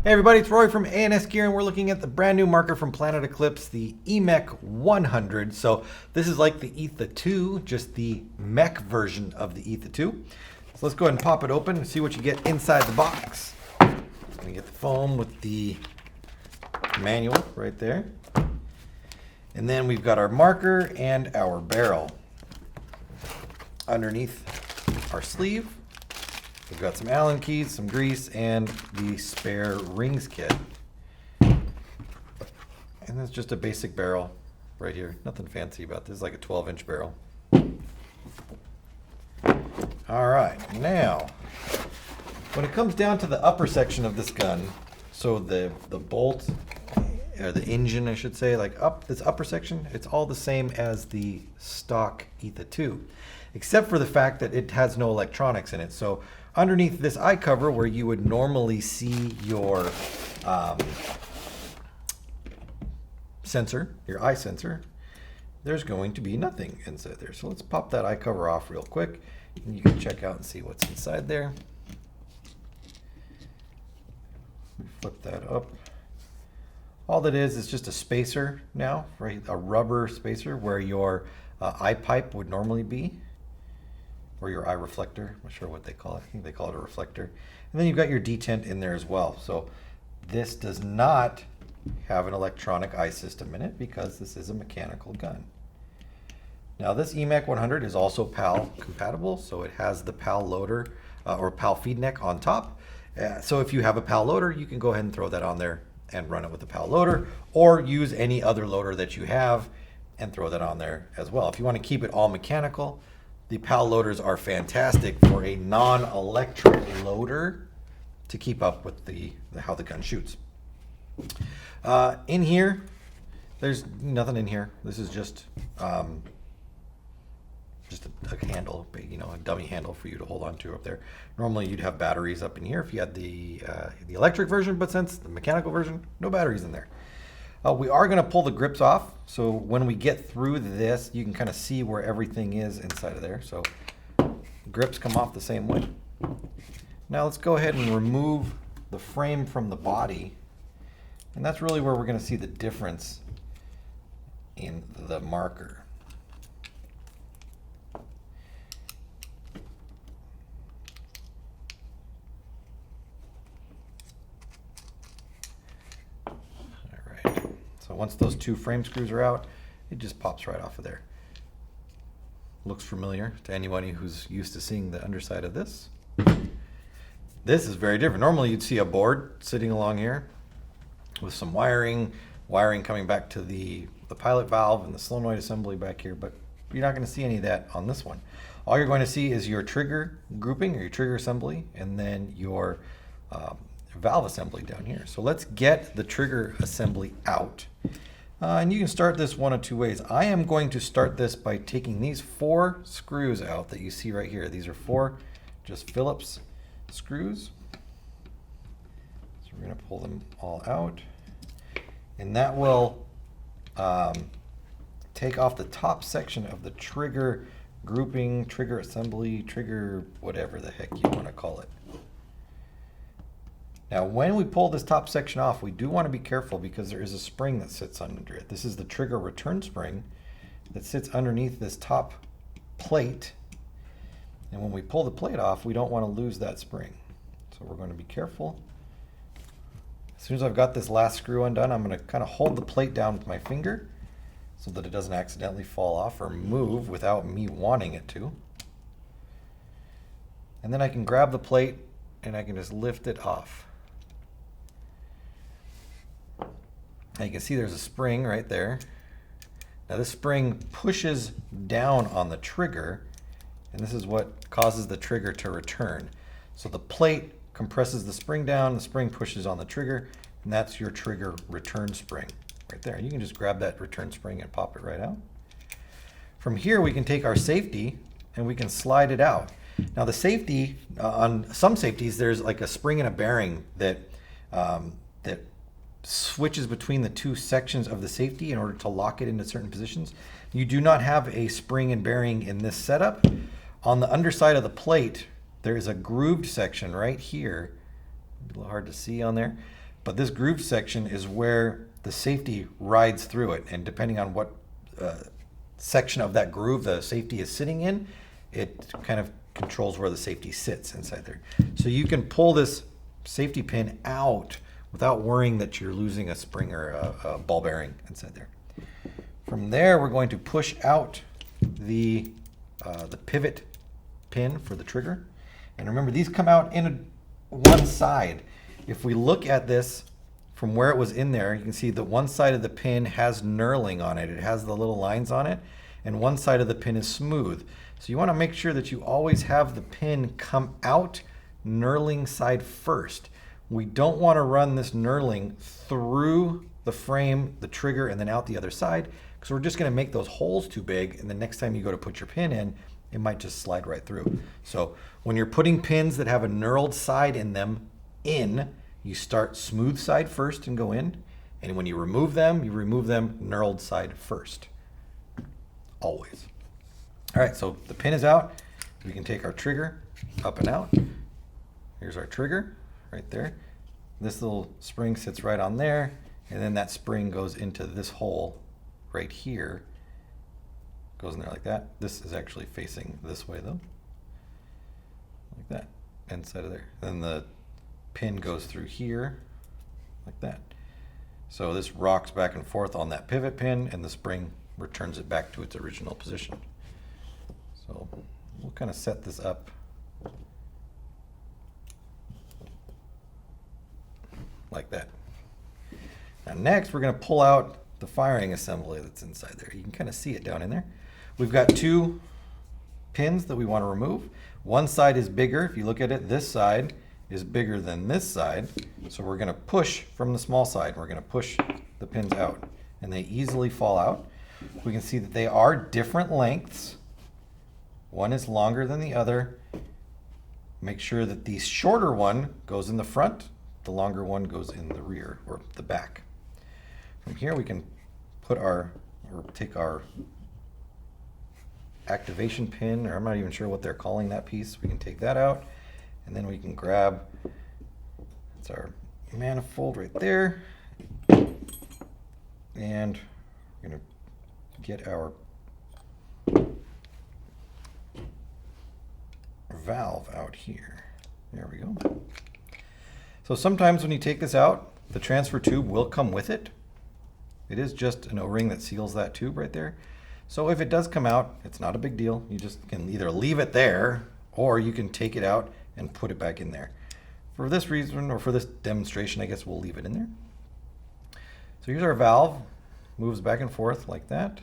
Hey everybody, it's Roy from A&S Gear, and we're looking at the brand new marker from Planet Eclipse, the EMEK 100. So this is like the Etha 2, just the mech version of the Etha 2. So let's go ahead and pop it open and see what you get inside the box. We get the foam with the manual right there. And then we've got our marker and our barrel. Underneath our sleeve, we've got some Allen keys, some grease, and the spare rings kit. And that's just a basic barrel right here. Nothing fancy about this. It's like a 12-inch barrel. All right, now, when it comes down to the upper section of this gun, so the bolt, or the engine, I should say, like this upper section, it's all the same as the stock Etha 2, except for the fact that it has no electronics in it. So underneath this eye cover, where you would normally see your sensor, your eye sensor, there's going to be nothing inside there. So let's pop that eye cover off real quick, and you can check out and see what's inside there. Flip that up. All that is just a spacer now, right? A rubber spacer where your eye pipe would normally be, or your eye reflector. I'm not sure what they call it. I think they call it a reflector. And then you've got your detent in there as well. So this does not have an electronic eye system in it because this is a mechanical gun. Now this EMEK 100 is also PAL compatible, so it has the PAL loader or PAL feed neck on top. So if you have a PAL loader, you can go ahead and throw that on there and run it with the PAL loader, or use any other loader that you have and throw that on there as well. If you want to keep it all mechanical, the PAL loaders are fantastic for a non-electric loader to keep up with how the gun shoots. In here, there's nothing in here. This is just a handle, a dummy handle for you to hold on to up there. Normally you'd have batteries up in here if you had the electric version, but since the mechanical version, no batteries in there. We are going to pull the grips off, so when we get through this, you can kind of see where everything is inside of there. So grips come off the same way. Now let's go ahead and remove the frame from the body, and that's really where we're going to see the difference in the marker. So once those two frame screws are out, it just pops right off of there. Looks familiar to anybody who's used to seeing the underside of this. This is very different. Normally you'd see a board sitting along here with some wiring coming back to the pilot valve and the solenoid assembly back here, but you're not going to see any of that on this one. All you're going to see is your trigger grouping or your trigger assembly, and then your valve assembly down here. So let's get the trigger assembly out. And you can start this one of two ways. I am going to start this by taking these 4 screws out that you see right here. These are 4 just Phillips screws. So we're going to pull them all out. And that will take off the top section of the trigger grouping, trigger assembly, trigger whatever the heck you want to call it. Now, when we pull this top section off, we do want to be careful because there is a spring that sits under it. This is the trigger return spring that sits underneath this top plate. And when we pull the plate off, we don't want to lose that spring. So we're going to be careful. As soon as I've got this last screw undone, I'm going to kind of hold the plate down with my finger so that it doesn't accidentally fall off or move without me wanting it to. And then I can grab the plate and I can just lift it off. Now you can see there's a spring right there. Now this spring pushes down on the trigger, and this is what causes the trigger to return. So the plate compresses the spring down, the spring pushes on the trigger, and that's your trigger return spring right there. You can just grab that return spring and pop it right out. From here we can take our safety and we can slide it out. Now the safety, on some safeties, there's like a spring and a bearing that switches between the two sections of the safety in order to lock it into certain positions. You do not have a spring and bearing in this setup. On the underside of the plate, there is a grooved section right here. A little hard to see on there. but this groove section is where the safety rides through it, and depending on what section of that groove the safety is sitting in, it kind of controls where the safety sits inside there. So you can pull this safety pin out without worrying that you're losing a spring or a ball bearing inside there. From there, we're going to push out the pivot pin for the trigger. And remember, these come out in one side. If we look at this from where it was in there, you can see that one side of the pin has knurling on it. It has the little lines on it, and one side of the pin is smooth. So you want to make sure that you always have the pin come out knurling side first. We don't want to run this knurling through the frame, the trigger, and then out the other side, because we're just going to make those holes too big, and the next time you go to put your pin in, it might just slide right through. So when you're putting pins that have a knurled side in them you start smooth side first and go in, and when you remove them knurled side first. Always. All right, so the pin is out. We can take our trigger up and out. Here's our trigger right there. This little spring sits right on there, and then that spring goes into this hole right here. Goes in there like that. This is actually facing this way though. Like that, inside of there. Then the pin goes through here like that. So this rocks back and forth on that pivot pin, and the spring returns it back to its original position. So we'll kind of set this up like that. Now next, we're going to pull out the firing assembly that's inside there. You can kind of see it down in there. We've got two pins that we want to remove. One side is bigger. If you look at it, this side is bigger than this side. So we're going to push from the small side. We're going to push the pins out, and they easily fall out. We can see that they are different lengths. One is longer than the other. Make sure that the shorter one goes in the front, the longer one goes in the rear or the back. From here we can take our activation pin, or I'm not even sure what they're calling that piece. We can take that out, and then we can grab, it's our manifold right there, and we're going to get our valve out here. There we go. So sometimes when you take this out, the transfer tube will come with it. It is just an O-ring that seals that tube right there. So if it does come out, it's not a big deal. You just can either leave it there, or you can take it out and put it back in there. For this reason, or for this demonstration, I guess we'll leave it in there. So here's our valve. Moves back and forth like that.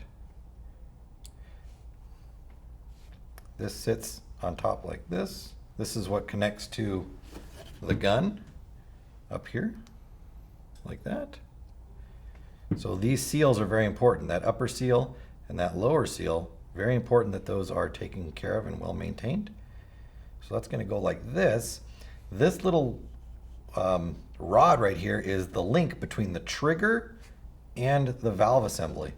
This sits on top like this. This is what connects to the gun up here, like that. So these seals are very important. That upper seal and that lower seal, very important that those are taken care of and well maintained. So that's going to go like this. This little rod right here is the link between the trigger and the valve assembly.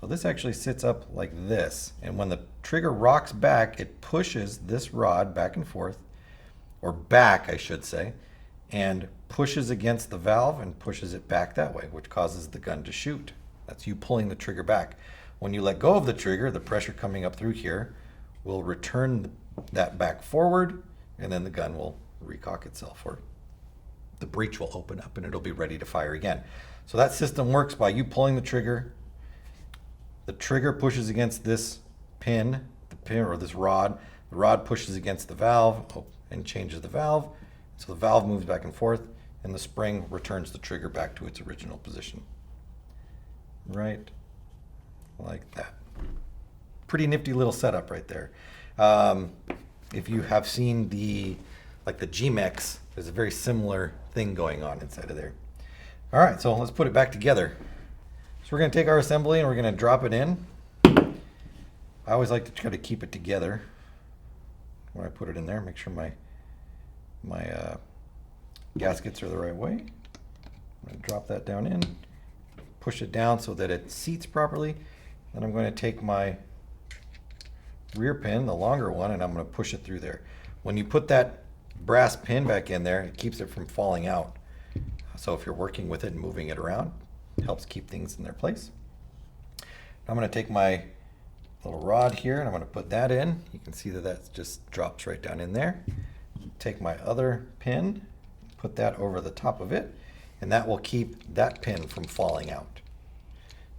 So this actually sits up like this, and when the trigger rocks back, it pushes this rod back and forth, or back I should say, and pushes against the valve and pushes it back that way, which causes the gun to shoot. That's you pulling the trigger back. When you let go of the trigger, the pressure coming up through here will return that back forward, and then the gun will recock itself, or the breech will open up and it'll be ready to fire again. So that system works by you pulling the trigger. The trigger pushes against this pin, or this rod. The rod pushes against the valve and changes the valve. So the valve moves back and forth, and the spring returns the trigger back to its original position. Right like that. Pretty nifty little setup right there. If you have seen the EMEKs, there's a very similar thing going on inside of there. All right, so let's put it back together. So we're going to take our assembly and we're going to drop it in. I always like to try to keep it together when I put it in there. Make sure my gaskets are the right way. I'm going to drop that down in, push it down so that it seats properly. Then I'm going to take my rear pin, the longer one, and I'm going to push it through there. When you put that brass pin back in there, it keeps it from falling out. So if you're working with it and moving it around, it helps keep things in their place. I'm going to take my little rod here and I'm going to put that in. You can see that that just drops right down in there. Take my other pin, put that over the top of it, and that will keep that pin from falling out.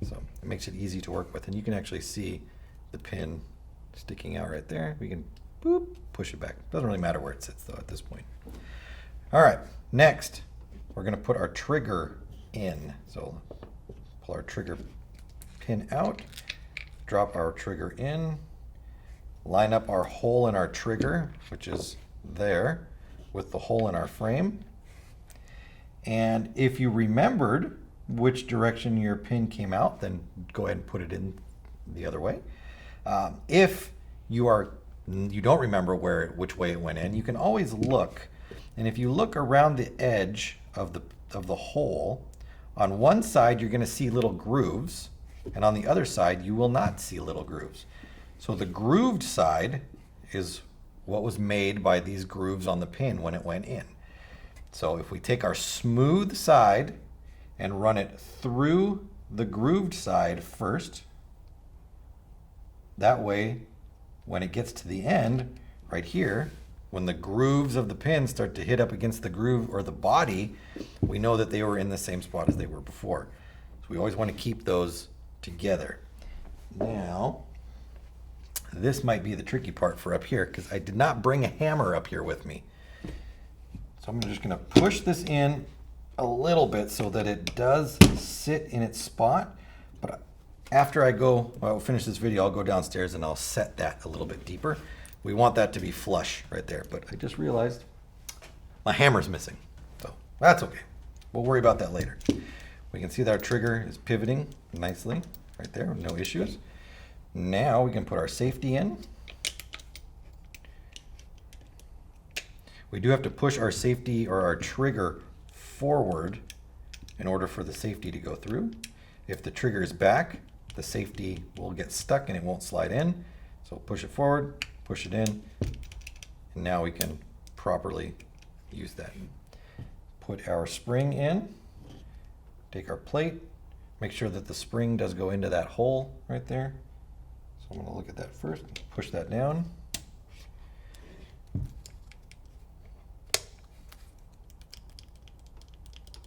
So it makes it easy to work with, and you can actually see the pin sticking out right there. We can boop, push it back. Doesn't really matter where it sits though at this point. All right, next we're going to put our trigger in. So pull our trigger pin out, drop our trigger in, line up our hole in our trigger, which is there, with the hole in our frame. And if you remembered which direction your pin came out, then go ahead and put it in the other way. If you don't remember which way it went in, you can always look. And if you look around the edge of the hole, on one side you're going to see little grooves, and on the other side you will not see little grooves. So the grooved side is what was made by these grooves on the pin when it went in. So if we take our smooth side and run it through the grooved side first, that way when it gets to the end right here, when the grooves of the pin start to hit up against the groove or the body, we know that they were in the same spot as they were before. So we always want to keep those together. Now, this might be the tricky part for up here because I did not bring a hammer up here with me. So I'm just going to push this in a little bit so that it does sit in its spot. But after I'll finish this video, I'll go downstairs and I'll set that a little bit deeper. We want that to be flush right there, but I just realized my hammer's missing. So that's okay. We'll worry about that later. We can see that our trigger is pivoting nicely right there, no issues. Now we can put our safety in. We do have to push our safety or our trigger forward in order for the safety to go through. If the trigger is back, the safety will get stuck and it won't slide in. So push it forward, push it in, and now we can properly use that. Put our spring in, take our plate, make sure that the spring does go into that hole right there. So I'm going to look at that first, push that down.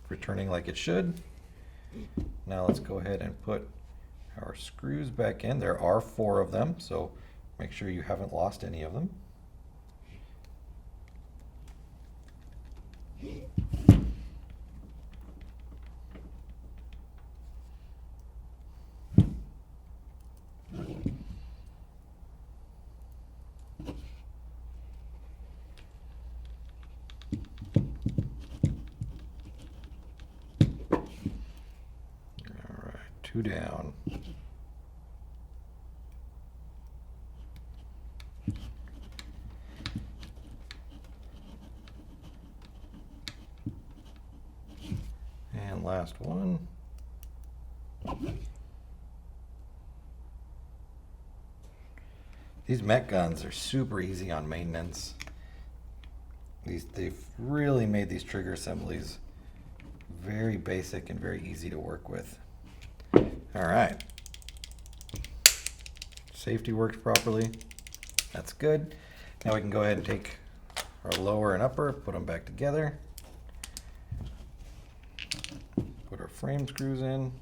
Returning like it should. Now let's go ahead and put our screws back in. There are 4 of them, so make sure you haven't lost any of them. All right, 2 down. And last one. These EMEK guns are super easy on maintenance. They've really made these trigger assemblies very basic and very easy to work with. All right. Safety works properly. That's good. Now we can go ahead and take our lower and upper, put them back together. Put our frame screws in.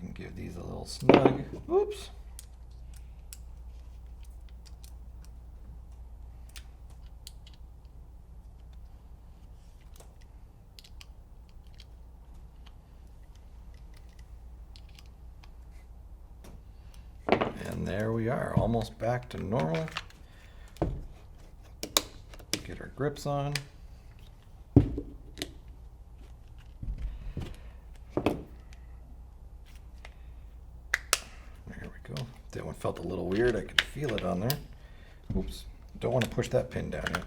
And give these a little snug. Oops. And there we are, almost back to normal. Get our grips on. There we go. That one felt a little weird. I could feel it on there. Oops. Don't want to push that pin down yet.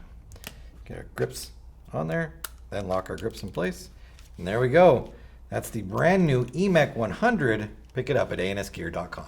Get our grips on there, then lock our grips in place. And there we go. That's the brand new EMEK 100 Pick it up at ansgear.com.